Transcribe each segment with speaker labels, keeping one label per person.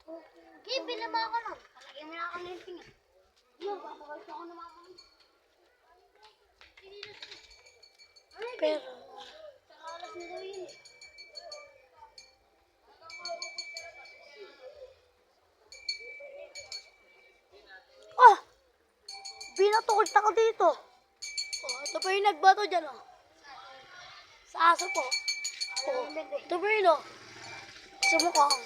Speaker 1: Okay, bila ba ako nun? Palagyan mo na ako ng tingin. Yun, papawalsa ako naman ako.
Speaker 2: Pero,
Speaker 1: Alas na daw yun eh.
Speaker 2: ah! Binatukod ako dito. Oh, ito pa yung nagbato dyan, oh. Sa aso po. Oh, ito pa yun, oh. Sa mukha, oh.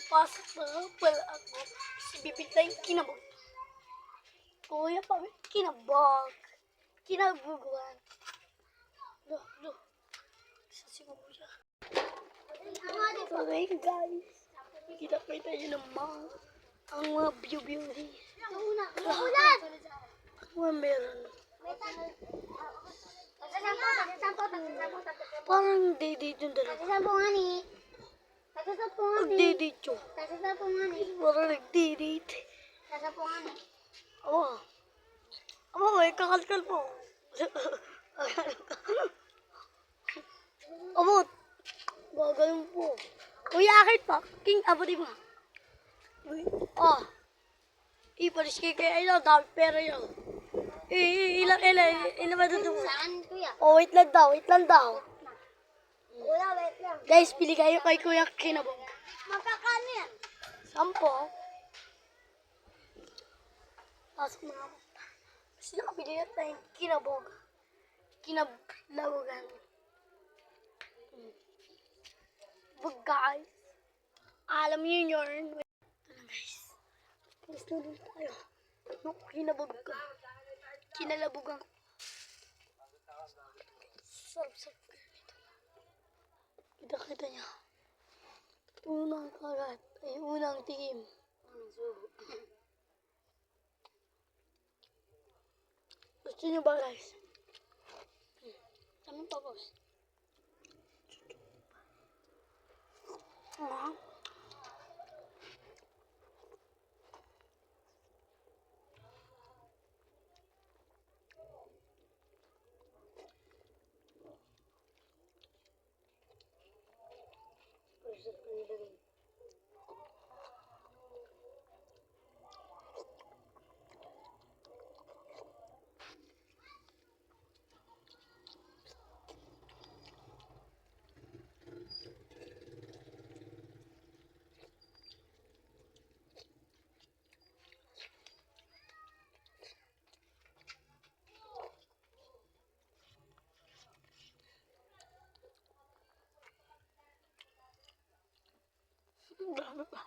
Speaker 2: Pasok na pala ako. Si Bibig na yung kinabog. Kuya pa, kinabog. Kinabuguan. Lo. Sa si Kuya. Okay, guys. Kita-kita nyo naman ang mga beauty.
Speaker 1: Ulan!
Speaker 2: Mga meron.
Speaker 1: Tagsasampo.
Speaker 2: Parang date yung dalawa.
Speaker 1: Tagsasampo nga ni. Tagsasampo nga ni.
Speaker 2: Nag-date yun.
Speaker 1: Tagsasampo nga ni.
Speaker 2: Parang nag-date.
Speaker 1: Tagsasampo nga ni.
Speaker 2: Aba, may kakalkal po. Aba, gagaling po. Kuya, akit pa. King, abo di ba? Oh. Ipalis kay ano, dami pera yun. Ilan ba ito?
Speaker 1: Saan, kuya?
Speaker 2: Oh, wait lang daw.
Speaker 1: Kuya, wait lang.
Speaker 2: Guys, pili kayo kay Kuya Kinabog.
Speaker 1: Magkakano yan?
Speaker 2: 10. Pasok na ako. Kasi nakabili na tayong Kinabog. Kinablawogan. Bug, guys. Alam niyo yun. Ito na, guys. Guys, nandun tayo. Kinabog ko. Kinalabugan ko. Sarap-sarap. Kita niya. Unang kagat. Ay, unang tikim. Gusto niyo ba, guys? Tamang tapos. Dami pa.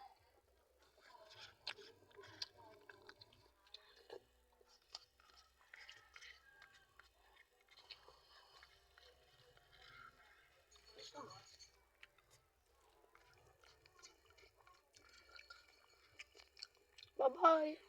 Speaker 2: Bye-bye.